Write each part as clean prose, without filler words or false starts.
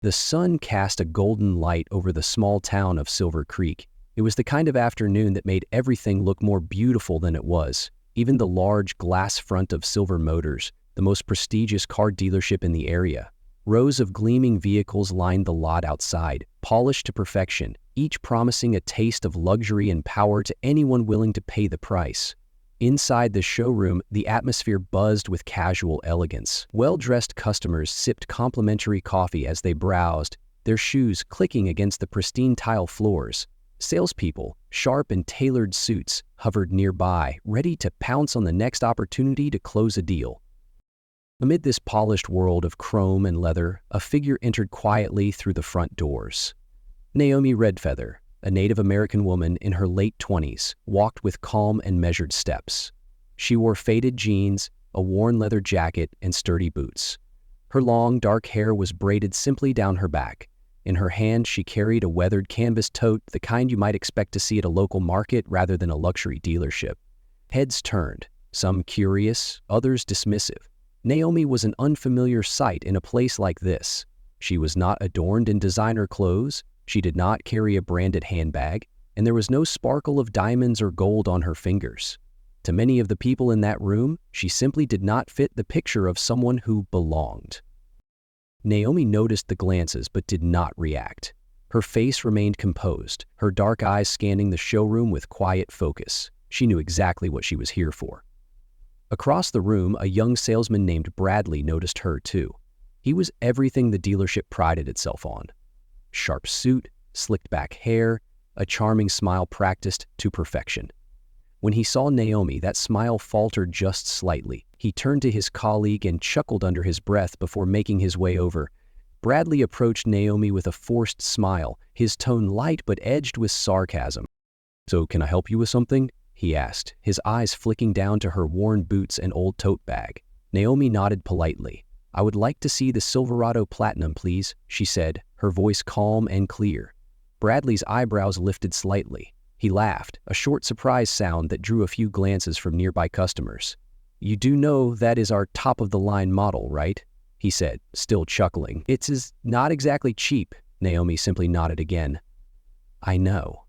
The sun cast a golden light over the small town of Silver Creek. It was the kind of afternoon that made everything look more beautiful than it was. Even the large glass front of Silver Motors, the most prestigious car dealership in the area. Rows of gleaming vehicles lined the lot outside, polished to perfection, each promising a taste of luxury and power to anyone willing to pay the price. Inside the showroom, the atmosphere buzzed with casual elegance. Well-dressed customers sipped complimentary coffee as they browsed, their shoes clicking against the pristine tile floors. Salespeople, sharp and tailored suits, hovered nearby, ready to pounce on the next opportunity to close a deal. Amid this polished world of chrome and leather, a figure entered quietly through the front doors. Naomi Redfeather, a Native American woman in her late 20s, walked with calm and measured steps. She wore faded jeans, a worn leather jacket, and sturdy boots. Her long, dark hair was braided simply down her back. In her hand, she carried a weathered canvas tote, the kind you might expect to see at a local market rather than a luxury dealership. Heads turned, some curious, others dismissive. Naomi was an unfamiliar sight in a place like this. She was not adorned in designer clothes, she did not carry a branded handbag, and there was no sparkle of diamonds or gold on her fingers. To many of the people in that room, she simply did not fit the picture of someone who belonged. Naomi noticed the glances but did not react. Her face remained composed, her dark eyes scanning the showroom with quiet focus. She knew exactly what she was here for. Across the room, a young salesman named Bradley noticed her too. He was everything the dealership prided itself on. Sharp suit, slicked back hair, a charming smile practiced to perfection. When he saw Naomi, that smile faltered just slightly. He turned to his colleague and chuckled under his breath before making his way over. Bradley approached Naomi with a forced smile, his tone light but edged with sarcasm. "So can I help you with something?" he asked, his eyes flicking down to her worn boots and old tote bag. Naomi nodded politely. "I would like to see the Silverado Platinum, please," she said, her voice calm and clear. Bradley's eyebrows lifted slightly. He laughed, a short surprise sound that drew a few glances from nearby customers. "You do know that is our top-of-the-line model, right?" he said, still chuckling. "It's not exactly cheap," Naomi simply nodded again. "I know."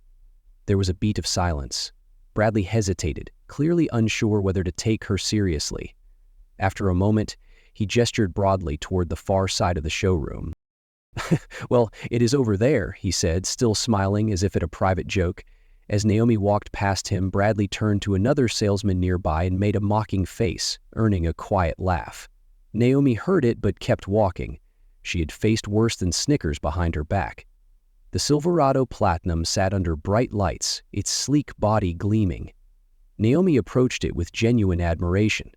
There was a beat of silence. Bradley hesitated, clearly unsure whether to take her seriously. After a moment, he gestured broadly toward the far side of the showroom. "Well, it is over there," he said, still smiling as if at a private joke. As Naomi walked past him, Bradley turned to another salesman nearby and made a mocking face, earning a quiet laugh. Naomi heard it but kept walking. She had faced worse than snickers behind her back. The Silverado Platinum sat under bright lights, its sleek body gleaming. Naomi approached it with genuine admiration.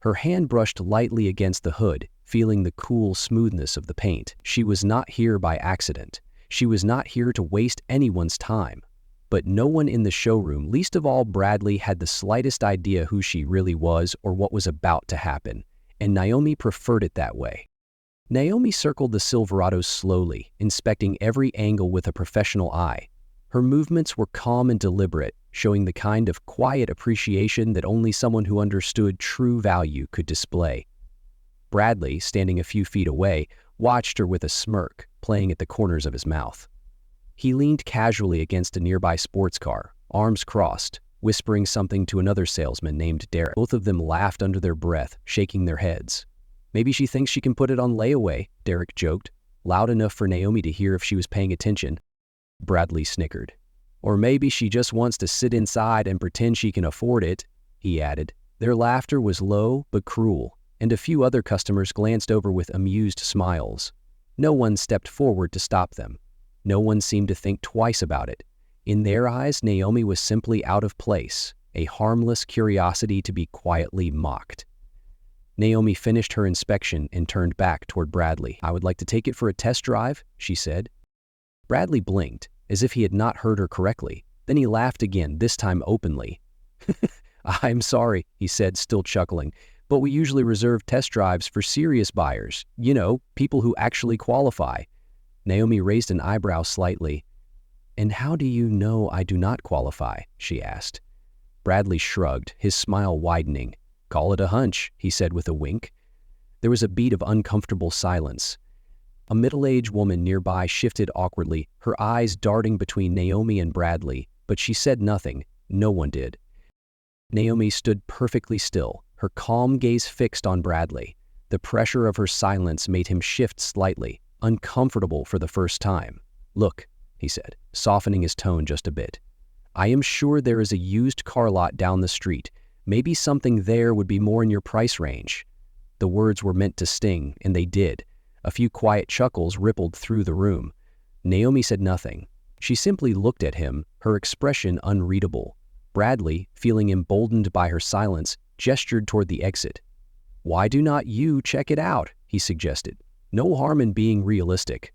Her hand brushed lightly against the hood, feeling the cool smoothness of the paint. She was not here by accident. She was not here to waste anyone's time. But no one in the showroom, least of all Bradley, had the slightest idea who she really was or what was about to happen, and Naomi preferred it that way. Naomi circled the Silverado slowly, inspecting every angle with a professional eye. Her movements were calm and deliberate, showing the kind of quiet appreciation that only someone who understood true value could display. Bradley, standing a few feet away, watched her with a smirk, playing at the corners of his mouth. He leaned casually against a nearby sports car, arms crossed, whispering something to another salesman named Derek. Both of them laughed under their breath, shaking their heads. "Maybe she thinks she can put it on layaway," Derek joked, loud enough for Naomi to hear if she was paying attention. Bradley snickered. "Or maybe she just wants to sit inside and pretend she can afford it," he added. Their laughter was low but cruel, and a few other customers glanced over with amused smiles. No one stepped forward to stop them. No one seemed to think twice about it. In their eyes, Naomi was simply out of place, a harmless curiosity to be quietly mocked. Naomi finished her inspection and turned back toward Bradley. "I would like to take it for a test drive," she said. Bradley blinked, as if he had not heard her correctly. Then he laughed again, this time openly. "I'm sorry," he said, still chuckling, "but we usually reserve test drives for serious buyers. You know, people who actually qualify." Naomi raised an eyebrow slightly. "And how do you know I do not qualify?" she asked. Bradley shrugged, his smile widening. "Call it a hunch," he said with a wink. There was a beat of uncomfortable silence. A middle-aged woman nearby shifted awkwardly, her eyes darting between Naomi and Bradley, but she said nothing. No one did. Naomi stood perfectly still, her calm gaze fixed on Bradley. The pressure of her silence made him shift slightly, uncomfortable for the first time. "Look," he said, softening his tone just a bit. "I am sure there is a used car lot down the street. Maybe something there would be more in your price range." The words were meant to sting, and they did. A few quiet chuckles rippled through the room. Naomi said nothing. She simply looked at him, her expression unreadable. Bradley, feeling emboldened by her silence, gestured toward the exit. "Why do not you check it out?" he suggested. "No harm in being realistic."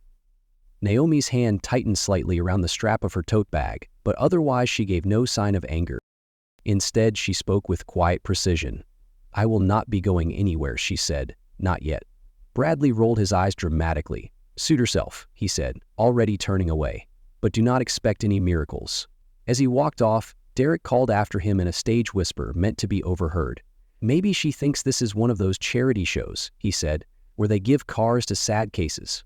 Naomi's hand tightened slightly around the strap of her tote bag, but otherwise she gave no sign of anger. Instead, she spoke with quiet precision. "I will not be going anywhere," she said. "Not yet." Bradley rolled his eyes dramatically. "Suit yourself," he said, already turning away. "But do not expect any miracles." As he walked off, Derek called after him in a stage whisper meant to be overheard. "Maybe she thinks this is one of those charity shows," he said, "where they give cars to sad cases."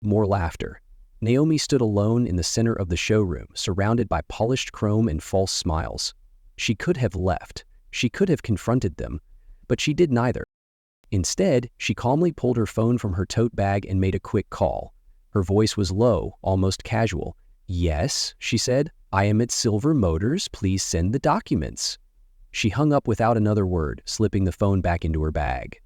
More laughter. Naomi stood alone in the center of the showroom, surrounded by polished chrome and false smiles. She could have left. She could have confronted them, but she did neither. Instead, she calmly pulled her phone from her tote bag and made a quick call. Her voice was low, almost casual. "Yes," she said, "I am at Silver Motors. Please send the documents." She hung up without another word, slipping the phone back into her bag.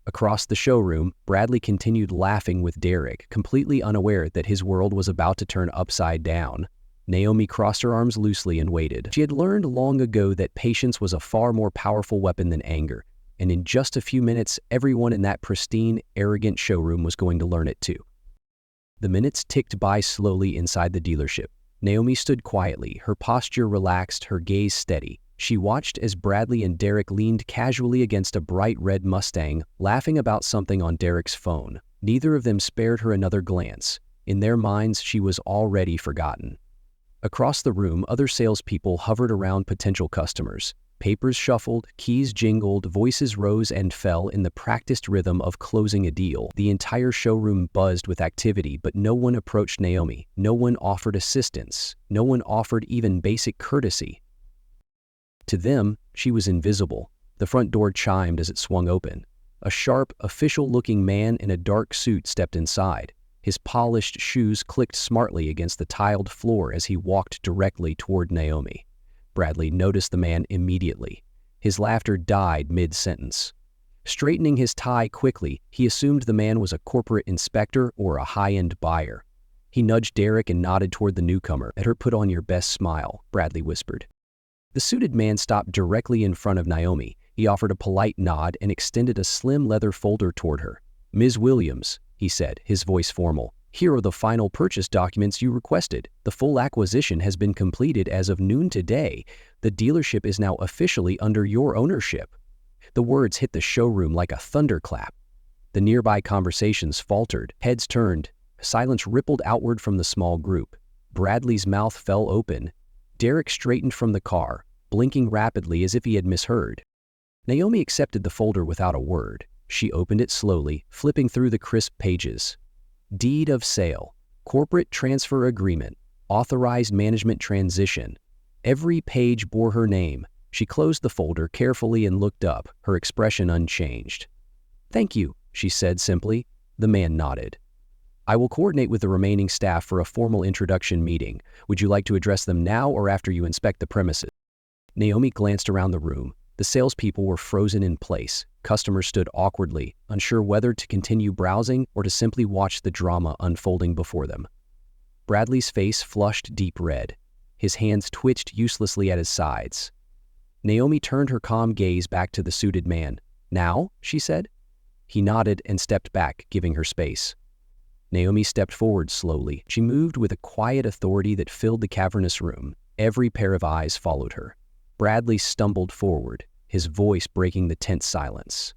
Across the showroom, Bradley continued laughing with Derek, completely unaware that his world was about to turn upside down. Naomi crossed her arms loosely and waited. She had learned long ago that patience was a far more powerful weapon than anger, and in just a few minutes, everyone in that pristine, arrogant showroom was going to learn it too. The minutes ticked by slowly inside the dealership. Naomi stood quietly, her posture relaxed, her gaze steady. She watched as Bradley and Derek leaned casually against a bright red Mustang, laughing about something on Derek's phone. Neither of them spared her another glance. In their minds, she was already forgotten. Across the room, other salespeople hovered around potential customers. Papers shuffled, keys jingled, voices rose and fell in the practiced rhythm of closing a deal. The entire showroom buzzed with activity, but no one approached Naomi. No one offered assistance. No one offered even basic courtesy. To them, she was invisible. The front door chimed as it swung open. A sharp, official-looking man in a dark suit stepped inside. His polished shoes clicked smartly against the tiled floor as he walked directly toward Naomi. Bradley noticed the man immediately. His laughter died mid-sentence. Straightening his tie quickly, he assumed the man was a corporate inspector or a high-end buyer. He nudged Derek and nodded toward the newcomer. "Better put on your best smile," Bradley whispered. The suited man stopped directly in front of Naomi. He offered a polite nod and extended a slim leather folder toward her. "Ms. Williams," he said, his voice formal, "here are the final purchase documents you requested. The full acquisition has been completed as of noon today. The dealership is now officially under your ownership." The words hit the showroom like a thunderclap. The nearby conversations faltered, heads turned. Silence rippled outward from the small group. Bradley's mouth fell open. Derek straightened from the car, blinking rapidly as if he had misheard. Naomi accepted the folder without a word. She opened it slowly, flipping through the crisp pages. Deed of sale, corporate transfer agreement, authorized management transition. Every page bore her name. She closed the folder carefully and looked up, her expression unchanged. "Thank you," she said simply. The man nodded. "I will coordinate with the remaining staff for a formal introduction meeting. Would you like to address them now or after you inspect the premises?" Naomi glanced around the room. The salespeople were frozen in place. Customers stood awkwardly, unsure whether to continue browsing or to simply watch the drama unfolding before them. Bradley's face flushed deep red. His hands twitched uselessly at his sides. Naomi turned her calm gaze back to the suited man. "Now?" she said. He nodded and stepped back, giving her space. Naomi stepped forward slowly. She moved with a quiet authority that filled the cavernous room. Every pair of eyes followed her. Bradley stumbled forward, his voice breaking the tense silence.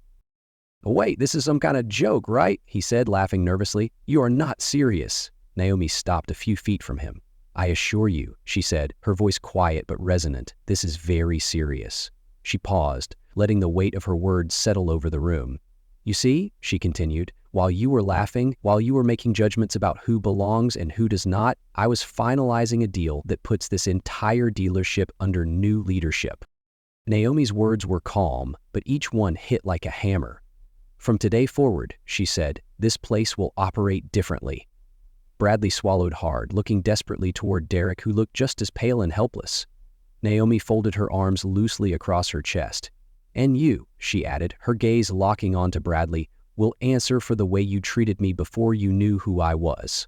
"Wait, this is some kind of joke, right?" he said, laughing nervously. "You are not serious." Naomi stopped a few feet from him. "I assure you," she said, her voice quiet but resonant, "this is very serious." She paused, letting the weight of her words settle over the room. "You see," she continued, While you were laughing, while you were making judgments about who belongs and who does not, I was finalizing a deal that puts this entire dealership under new leadership." Naomi's words were calm, but each one hit like a hammer. "From today forward," she said, "this place will operate differently." Bradley swallowed hard, looking desperately toward Derek, who looked just as pale and helpless. Naomi folded her arms loosely across her chest. "And you," she added, her gaze locking onto Bradley, "will answer for the way you treated me before you knew who I was."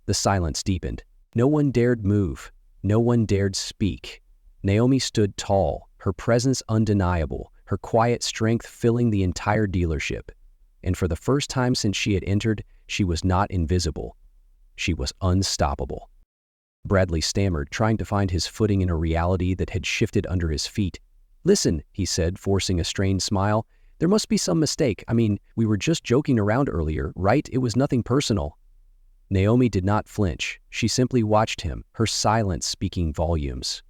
The silence deepened. No one dared move. No one dared speak. Naomi stood tall, her presence undeniable, her quiet strength filling the entire dealership. And for the first time since she had entered, she was not invisible. She was unstoppable. Bradley stammered, trying to find his footing in a reality that had shifted under his feet. "Listen," he said, forcing a strained smile. "There must be some mistake. I mean, we were just joking around earlier, right? It was nothing personal." Naomi did not flinch. She simply watched him, her silence speaking volumes.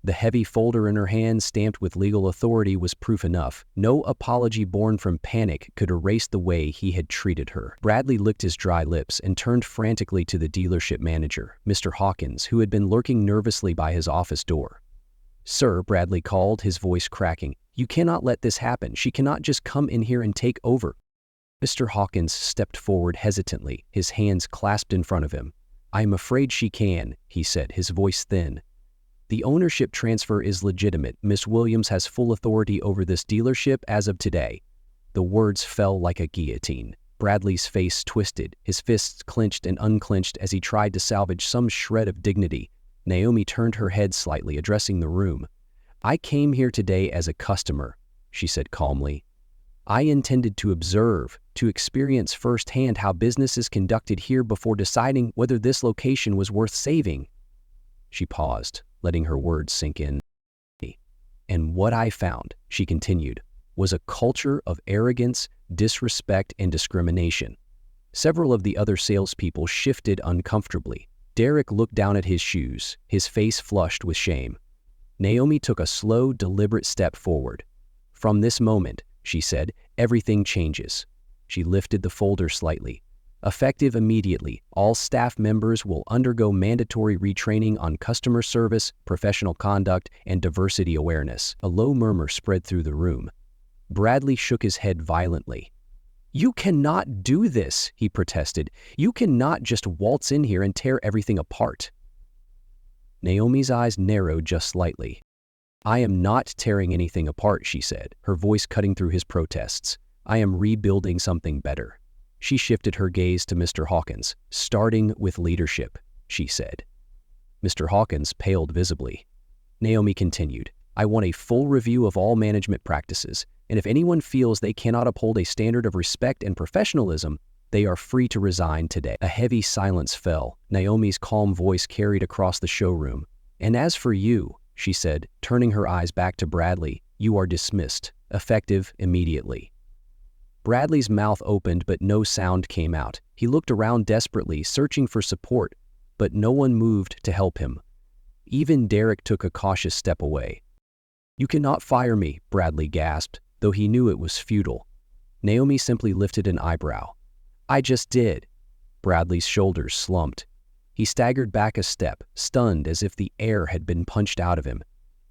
The heavy folder in her hand, stamped with legal authority, was proof enough. No apology born from panic could erase the way he had treated her. Bradley licked his dry lips and turned frantically to the dealership manager, Mr. Hawkins, who had been lurking nervously by his office door. "Sir," Bradley called, his voice cracking, "you cannot let this happen. She cannot just come in here and take over." Mr. Hawkins stepped forward hesitantly, his hands clasped in front of him. "I am afraid she can," he said, his voice thin. "The ownership transfer is legitimate. Miss Williams has full authority over this dealership as of today." The words fell like a guillotine. Bradley's face twisted, his fists clenched and unclenched as he tried to salvage some shred of dignity. Naomi turned her head slightly, addressing the room. "I came here today as a customer," she said calmly. "I intended to observe, to experience firsthand how business is conducted here before deciding whether this location was worth saving." She paused, letting her words sink in. "And what I found," she continued, "was a culture of arrogance, disrespect, and discrimination." Several of the other salespeople shifted uncomfortably. Derek looked down at his shoes, his face flushed with shame. Naomi took a slow, deliberate step forward. "From this moment," she said, "everything changes." She lifted the folder slightly. "Effective immediately, all staff members will undergo mandatory retraining on customer service, professional conduct, and diversity awareness." A low murmur spread through the room. Bradley shook his head violently. "You cannot do this," he protested. "You cannot just waltz in here and tear everything apart." Naomi's eyes narrowed just slightly. "I am not tearing anything apart," she said, her voice cutting through his protests. "I am rebuilding something better." She shifted her gaze to Mr. Hawkins. "Starting with leadership," she said. Mr. Hawkins paled visibly. Naomi continued, "I want a full review of all management practices, and if anyone feels they cannot uphold a standard of respect and professionalism, they are free to resign today." A heavy silence fell. Naomi's calm voice carried across the showroom. "And as for you," she said, turning her eyes back to Bradley, "you are dismissed, effective immediately." Bradley's mouth opened, but no sound came out. He looked around desperately, searching for support, but no one moved to help him. Even Derek took a cautious step away. "You cannot fire me," Bradley gasped, though he knew it was futile. Naomi simply lifted an eyebrow. "I just did." Bradley's shoulders slumped. He staggered back a step, stunned as if the air had been punched out of him.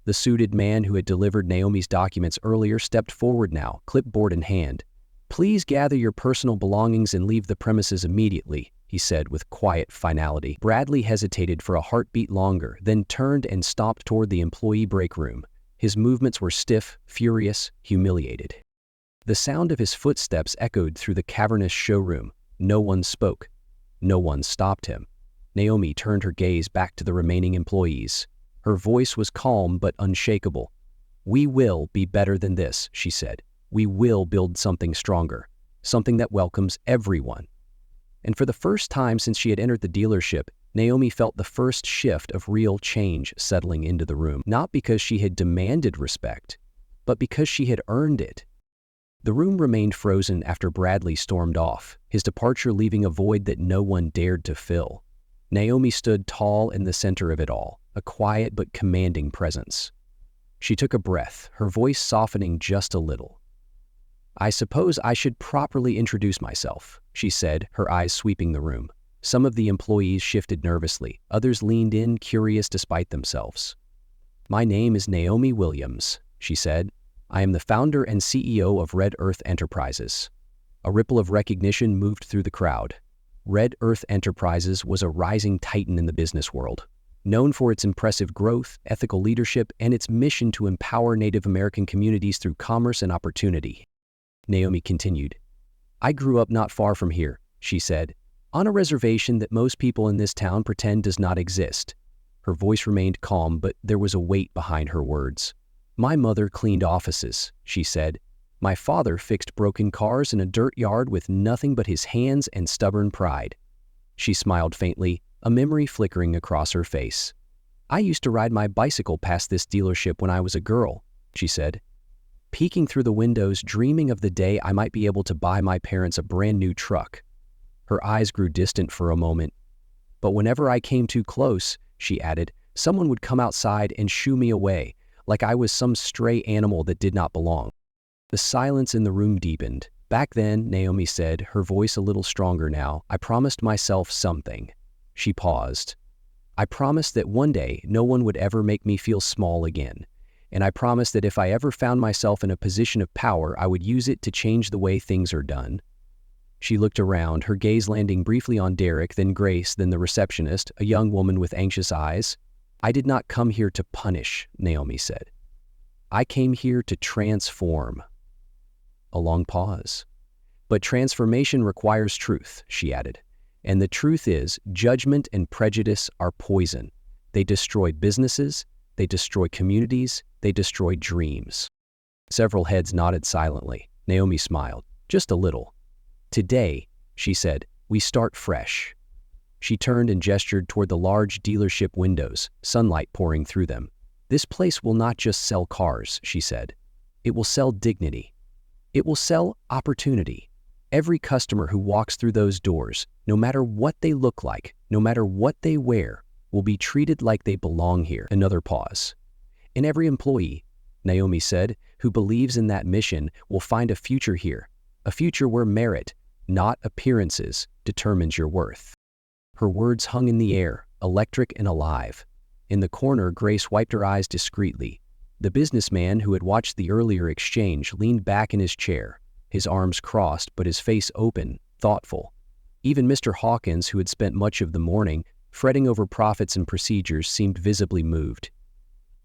The suited man who had delivered Naomi's documents earlier stepped forward now, clipboard in hand. "Please gather your personal belongings and leave the premises immediately," he said with quiet finality. Bradley hesitated for a heartbeat longer, then turned and stomped toward the employee break room. His movements were stiff, furious, humiliated. The sound of his footsteps echoed through the cavernous showroom. No one spoke. No one stopped him. Naomi turned her gaze back to the remaining employees. Her voice was calm but unshakable. "We will be better than this," she said. "We will build something stronger, something that welcomes everyone." And for the first time since she had entered the dealership, Naomi felt the first shift of real change settling into the room, not because she had demanded respect, but because she had earned it. The room remained frozen after Bradley stormed off, his departure leaving a void that no one dared to fill. Naomi stood tall in the center of it all, a quiet but commanding presence. She took a breath, her voice softening just a little. I suppose I should properly introduce myself, she said, her eyes sweeping the room. Some of the employees shifted nervously, others leaned in, curious despite themselves. My name is Naomi Williams, she said. I am the founder and CEO of Red Earth Enterprises. A ripple of recognition moved through the crowd. Red Earth Enterprises was a rising titan in the business world, known for its impressive growth, ethical leadership, and its mission to empower Native American communities through commerce and opportunity. Naomi continued. I grew up not far from here, she said, on a reservation that most people in this town pretend does not exist. Her voice remained calm, but there was a weight behind her words. My mother cleaned offices, she said. My father fixed broken cars in a dirt yard with nothing but his hands and stubborn pride. She smiled faintly, a memory flickering across her face. I used to ride my bicycle past this dealership when I was a girl, she said, peeking through the windows, dreaming of the day I might be able to buy my parents a brand new truck. Her eyes grew distant for a moment. But whenever I came too close, she added, someone would come outside and shoo me away, like I was some stray animal that did not belong. The silence in the room deepened. Back then, Naomi said, her voice a little stronger now, I promised myself something. She paused. I promised that one day no one would ever make me feel small again. And I promised that if I ever found myself in a position of power, I would use it to change the way things are done. She looked around, her gaze landing briefly on Derek, then Grace, then the receptionist, a young woman with anxious eyes. I did not come here to punish, Naomi said. I came here to transform. A long pause. But transformation requires truth, she added. And the truth is, judgment and prejudice are poison. They destroy businesses, they destroy communities, they destroy dreams. Several heads nodded silently. Naomi smiled, just a little. Today, she said, we start fresh. She turned and gestured toward the large dealership windows, sunlight pouring through them. This place will not just sell cars, she said. It will sell dignity. It will sell opportunity. Every customer who walks through those doors, no matter what they look like, no matter what they wear, will be treated like they belong here. Another pause. And every employee, Naomi said, who believes in that mission will find a future here, a future where merit, not appearances, determines your worth. Her words hung in the air, electric and alive. In the corner, Grace wiped her eyes discreetly. The businessman who had watched the earlier exchange leaned back in his chair, his arms crossed but his face open, thoughtful. Even Mr. Hawkins, who had spent much of the morning fretting over profits and procedures, seemed visibly moved.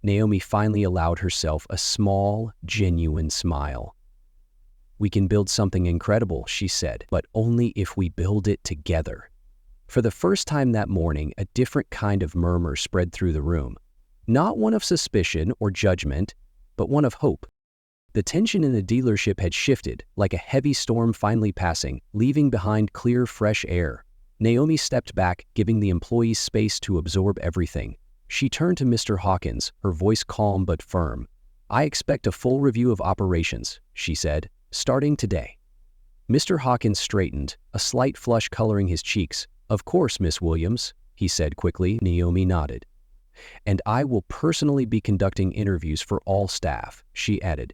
Naomi finally allowed herself a small, genuine smile. We can build something incredible, she said, but only if we build it together. For the first time that morning, a different kind of murmur spread through the room. Not one of suspicion or judgment, but one of hope. The tension in the dealership had shifted, like a heavy storm finally passing, leaving behind clear, fresh air. Naomi stepped back, giving the employees space to absorb everything. She turned to Mr. Hawkins, her voice calm but firm. I expect a full review of operations, she said, starting today. Mr. Hawkins straightened, a slight flush coloring his cheeks. Of course, Miss Williams, he said quickly. Naomi nodded. And I will personally be conducting interviews for all staff, she added.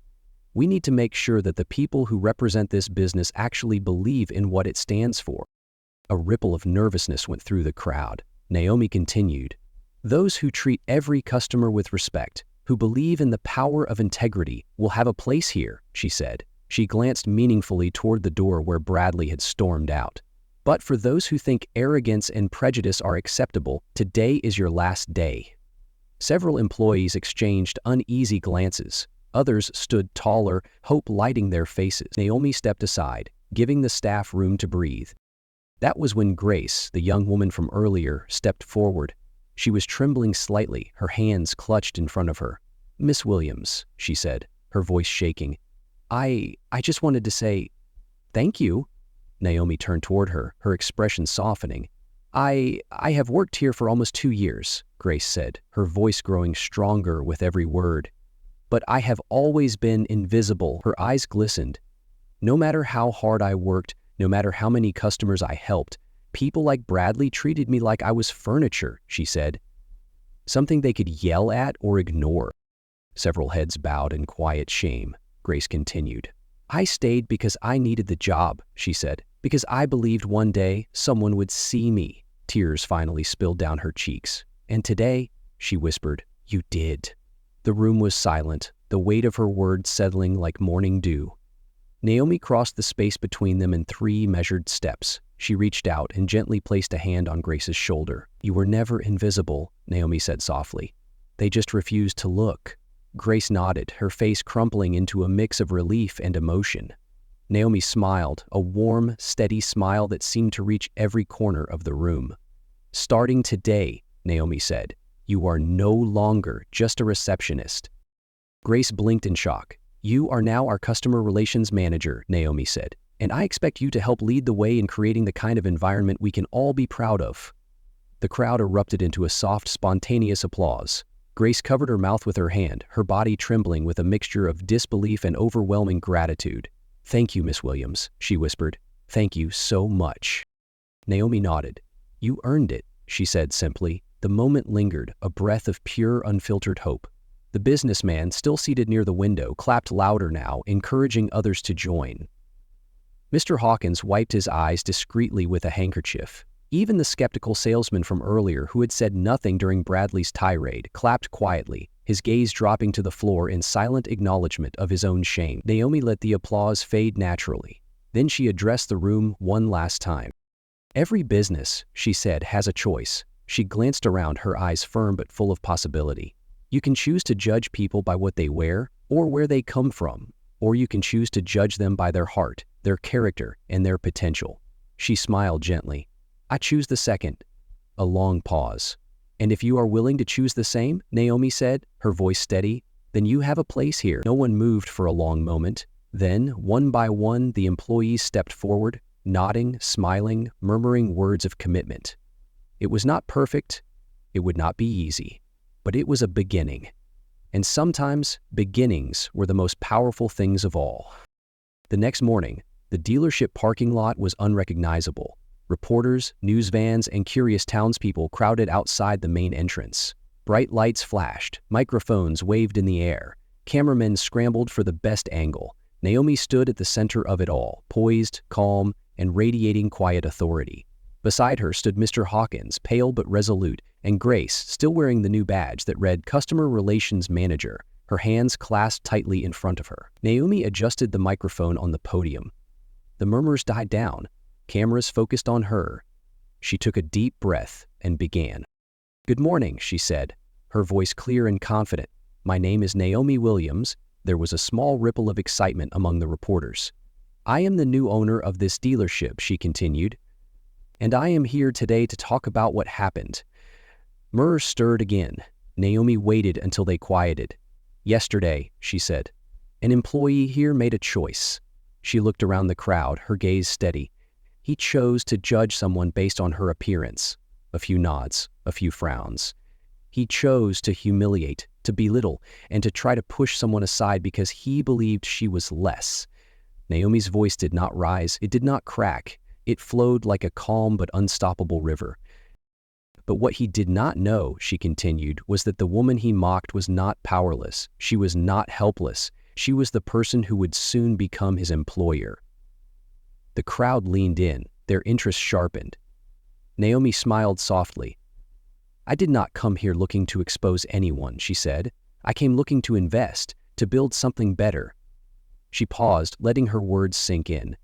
We need to make sure that the people who represent this business actually believe in what it stands for. A ripple of nervousness went through the crowd. Naomi continued. Those who treat every customer with respect, who believe in the power of integrity, will have a place here, she said. She glanced meaningfully toward the door where Bradley had stormed out. But for those who think arrogance and prejudice are acceptable, today is your last day. Several employees exchanged uneasy glances. Others stood taller, hope lighting their faces. Naomi stepped aside, giving the staff room to breathe. That was when Grace, the young woman from earlier, stepped forward. She was trembling slightly, her hands clutched in front of her. Miss Williams, she said, her voice shaking. I just wanted to say, thank you. Naomi turned toward her, her expression softening. I have worked here for almost 2 years, Grace said, her voice growing stronger with every word. But I have always been invisible. Her eyes glistened. No matter how hard I worked, no matter how many customers I helped, people like Bradley treated me like I was furniture, she said. Something they could yell at or ignore. Several heads bowed in quiet shame. Grace continued. I stayed because I needed the job, she said, because I believed one day someone would see me. Tears finally spilled down her cheeks. And today, she whispered, you did. The room was silent, the weight of her words settling like morning dew. Naomi crossed the space between them in 3 measured steps. She reached out and gently placed a hand on Grace's shoulder. You were never invisible, Naomi said softly. They just refused to look. Grace nodded, her face crumpling into a mix of relief and emotion. Naomi smiled, a warm, steady smile that seemed to reach every corner of the room. Starting today, Naomi said, you are no longer just a receptionist. Grace blinked in shock. You are now our customer relations manager, Naomi said, and I expect you to help lead the way in creating the kind of environment we can all be proud of. The crowd erupted into a soft, spontaneous applause. Grace covered her mouth with her hand, her body trembling with a mixture of disbelief and overwhelming gratitude. Thank you, Miss Williams, she whispered. Thank you so much. Naomi nodded. You earned it, she said simply. The moment lingered, a breath of pure, unfiltered hope. The businessman, still seated near the window, clapped louder now, encouraging others to join. Mr. Hawkins wiped his eyes discreetly with a handkerchief. Even the skeptical salesman from earlier, who had said nothing during Bradley's tirade, clapped quietly, his gaze dropping to the floor in silent acknowledgement of his own shame. Naomi let the applause fade naturally. Then she addressed the room one last time. Every business, she said, has a choice. She glanced around, her eyes firm but full of possibility. You can choose to judge people by what they wear or where they come from, or you can choose to judge them by their heart, their character, and their potential. She smiled gently. I choose the second. A long pause. And if you are willing to choose the same, Naomi said, her voice steady, then you have a place here. No one moved for a long moment. Then, one by one, the employees stepped forward, nodding, smiling, murmuring words of commitment. It was not perfect. It would not be easy. But it was a beginning. And sometimes, beginnings were the most powerful things of all. The next morning, the dealership parking lot was unrecognizable. Reporters, news vans, and curious townspeople crowded outside the main entrance. Bright lights flashed, microphones waved in the air, cameramen scrambled for the best angle. Naomi stood at the center of it all, poised, calm, and radiating quiet authority. Beside her stood Mr. Hawkins, pale but resolute, and Grace, still wearing the new badge that read Customer Relations Manager, her hands clasped tightly in front of her. Naomi adjusted the microphone on the podium. The murmurs died down. Cameras focused on her. She took a deep breath and began. Good morning, she said, her voice clear and confident. My name is Naomi Williams. There was a small ripple of excitement among the reporters. I am the new owner of this dealership, she continued, and I am here today to talk about what happened. Murmurs stirred again. Naomi waited until they quieted. Yesterday, she said, an employee here made a choice. She looked around the crowd, her gaze steady. He chose to judge someone based on her appearance. A few nods, a few frowns. He chose to humiliate, to belittle, and to try to push someone aside because he believed she was less. Naomi's voice did not rise, it did not crack. It flowed like a calm but unstoppable river. But what he did not know, she continued, was that the woman he mocked was not powerless. She was not helpless. She was the person who would soon become his employer. The crowd leaned in, their interest sharpened. Naomi smiled softly. I did not come here looking to expose anyone, she said. I came looking to invest, to build something better. She paused, letting her words sink in.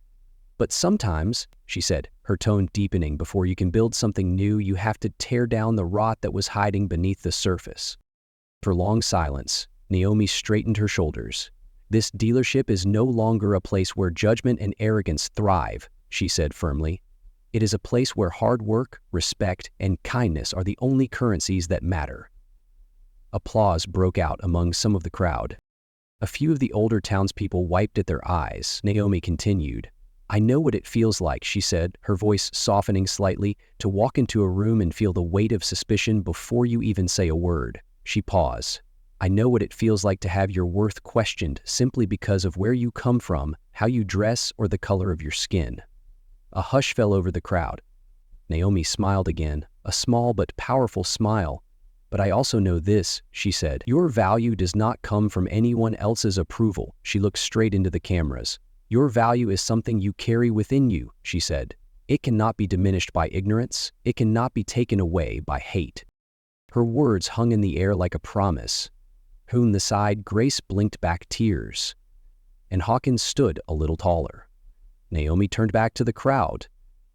But sometimes, she said, her tone deepening, before you can build something new, you have to tear down the rot that was hiding beneath the surface. For long silence, Naomi straightened her shoulders. This dealership is no longer a place where judgment and arrogance thrive, she said firmly. It is a place where hard work, respect, and kindness are the only currencies that matter. Applause broke out among some of the crowd. A few of the older townspeople wiped at their eyes. Naomi continued. I know what it feels like, she said, her voice softening slightly, to walk into a room and feel the weight of suspicion before you even say a word. She paused. I know what it feels like to have your worth questioned simply because of where you come from, how you dress, or the color of your skin. A hush fell over the crowd. Naomi smiled again, a small but powerful smile. But I also know this, she said. Your value does not come from anyone else's approval. She looked straight into the cameras. Your value is something you carry within you, she said. It cannot be diminished by ignorance. It cannot be taken away by hate. Her words hung in the air like a promise. On the side, Grace blinked back tears, and Hawkins stood a little taller. Naomi turned back to the crowd.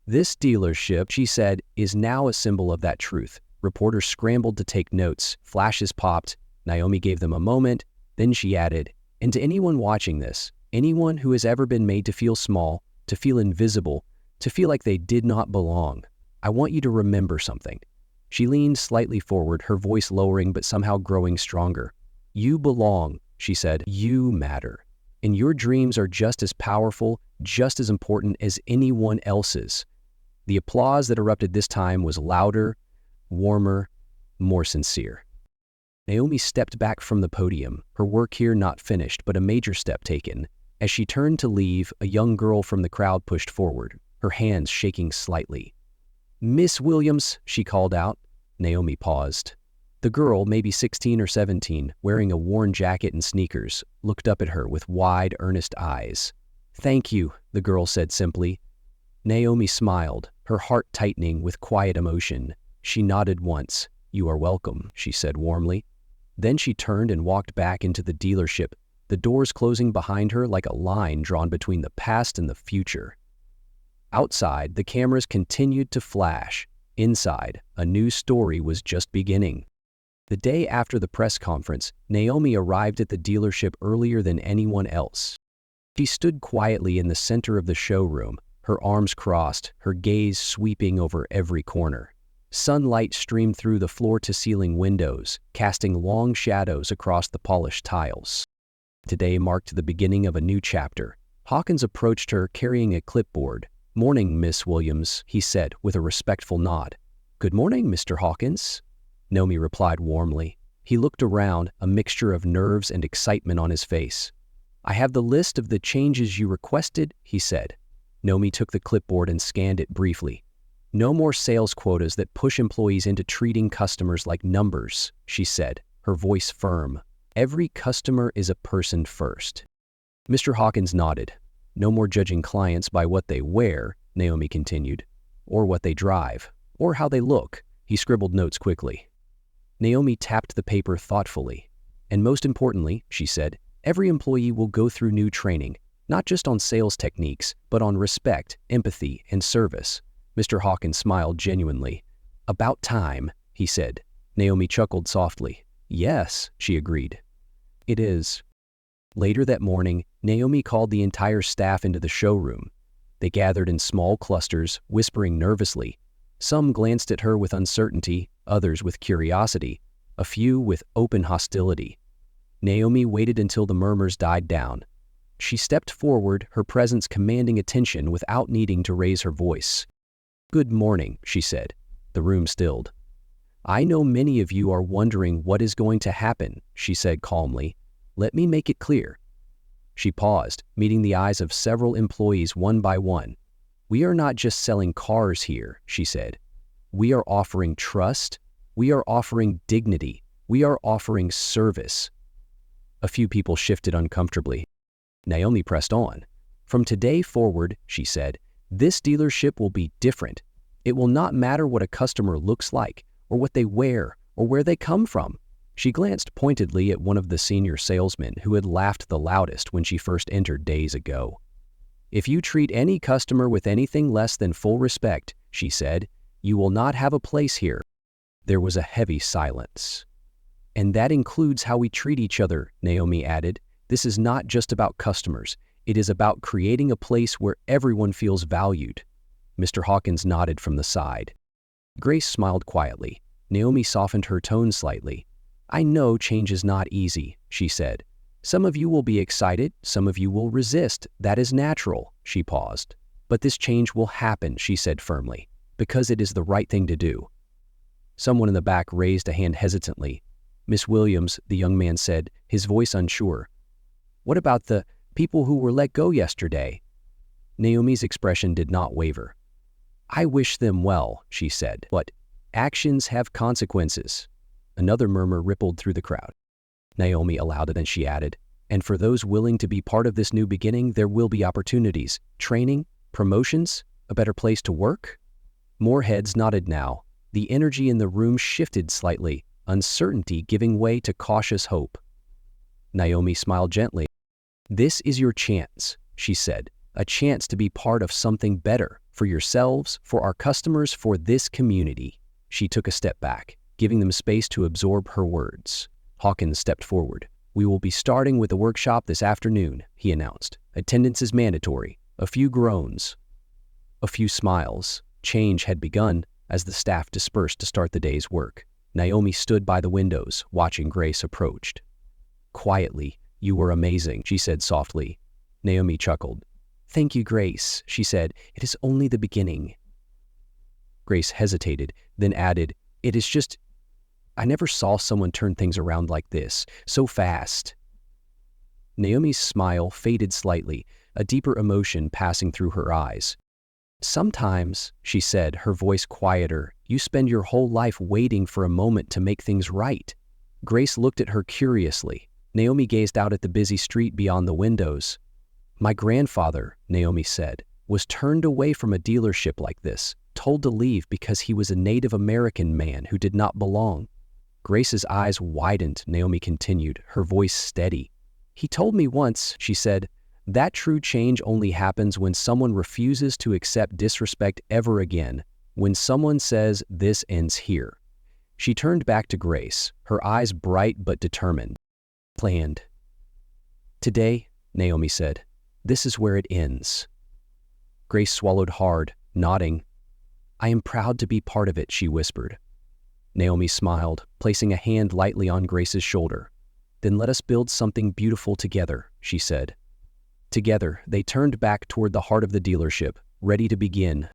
This dealership, she said, is now a symbol of that truth. Reporters scrambled to take notes. Flashes popped. Naomi gave them a moment. Then she added, and to anyone watching this, anyone who has ever been made to feel small, to feel invisible, to feel like they did not belong, I want you to remember something. She leaned slightly forward, her voice lowering but somehow growing stronger. You belong, she said. You matter. And your dreams are just as powerful, just as important as anyone else's. The applause that erupted this time was louder, warmer, more sincere. Naomi stepped back from the podium, her work here not finished, but a major step taken. As she turned to leave, a young girl from the crowd pushed forward, her hands shaking slightly. Miss Williams, she called out. Naomi paused. The girl, maybe 16 or 17, wearing a worn jacket and sneakers, looked up at her with wide, earnest eyes. Thank you, the girl said simply. Naomi smiled, her heart tightening with quiet emotion. She nodded once. You are welcome, she said warmly. Then she turned and walked back into the dealership, the doors closing behind her like a line drawn between the past and the future. Outside, the cameras continued to flash. Inside, a new story was just beginning. The day after the press conference, Naomi arrived at the dealership earlier than anyone else. She stood quietly in the center of the showroom, her arms crossed, her gaze sweeping over every corner. Sunlight streamed through the floor-to-ceiling windows, casting long shadows across the polished tiles. Today marked the beginning of a new chapter. Hawkins approached her carrying a clipboard. Morning, Miss Williams, he said with a respectful nod. Good morning, Mr. Hawkins, Naomi replied warmly. He looked around, a mixture of nerves and excitement on his face. I have the list of the changes you requested, he said. Naomi took the clipboard and scanned it briefly. No more sales quotas that push employees into treating customers like numbers, she said, her voice firm. Every customer is a person first. Mr. Hawkins nodded. No more judging clients by what they wear, Naomi continued, or what they drive, or how they look. He scribbled notes quickly. Naomi tapped the paper thoughtfully. And most importantly, she said, every employee will go through new training, not just on sales techniques, but on respect, empathy, and service. Mr. Hawkins smiled genuinely. About time, he said. Naomi chuckled softly. Yes, she agreed. It is. Later that morning, Naomi called the entire staff into the showroom. They gathered in small clusters, whispering nervously. Some glanced at her with uncertainty, others with curiosity, a few with open hostility. Naomi waited until the murmurs died down. She stepped forward, her presence commanding attention without needing to raise her voice. Good morning, she said. The room stilled. I know many of you are wondering what is going to happen, she said calmly. Let me make it clear. She paused, meeting the eyes of several employees one by one. We are not just selling cars here, she said. We are offering trust. We are offering dignity. We are offering service. A few people shifted uncomfortably. Naomi pressed on. From today forward, she said, this dealership will be different. It will not matter what a customer looks like, or what they wear, or where they come from. She glanced pointedly at one of the senior salesmen who had laughed the loudest when she first entered days ago. If you treat any customer with anything less than full respect, she said, you will not have a place here. There was a heavy silence. And that includes how we treat each other, Naomi added. This is not just about customers. It is about creating a place where everyone feels valued. Mr. Hawkins nodded from the side. Grace smiled quietly. Naomi softened her tone slightly. I know change is not easy, she said. Some of you will be excited, some of you will resist. That is natural, she paused. But this change will happen, she said firmly, because it is the right thing to do. Someone in the back raised a hand hesitantly. Miss Williams, the young man said, his voice unsure. What about the people who were let go yesterday? Naomi's expression did not waver. I wish them well, she said, but actions have consequences. Another murmur rippled through the crowd. Naomi allowed it and she added, And for those willing to be part of this new beginning, there will be opportunities, training, promotions, a better place to work. More heads nodded now. The energy in the room shifted slightly, uncertainty giving way to cautious hope. Naomi smiled gently. "This is your chance," she said, "a chance to be part of something better, for yourselves, for our customers, for this community." She took a step back, giving them space to absorb her words. Hawkins stepped forward. "We will be starting with the workshop this afternoon," he announced. "Attendance is mandatory." A few groans. A few smiles. Change had begun as the staff dispersed to start the day's work. Naomi stood by the windows, watching Grace approach. Quietly, "You were amazing," she said softly. Naomi chuckled. "Thank you, Grace," she said. "It is only the beginning." Grace hesitated, then added, "It is just, I never saw someone turn things around like this, so fast." Naomi's smile faded slightly, a deeper emotion passing through her eyes. "Sometimes," she said, her voice quieter, "you spend your whole life waiting for a moment to make things right." Grace looked at her curiously. Naomi gazed out at the busy street beyond the windows. "My grandfather," Naomi said, "was turned away from a dealership like this, told to leave because he was a Native American man who did not belong." Grace's eyes widened, Naomi continued, her voice steady. "He told me once," she said, "that true change only happens when someone refuses to accept disrespect ever again, when someone says, 'This ends here.'" She turned back to Grace, her eyes bright but determined. "Planned." "Today," Naomi said, "this is where it ends." Grace swallowed hard, nodding. "I am proud to be part of it," she whispered. Naomi smiled, placing a hand lightly on Grace's shoulder. "Then let us build something beautiful together," she said. Together, they turned back toward the heart of the dealership, ready to begin.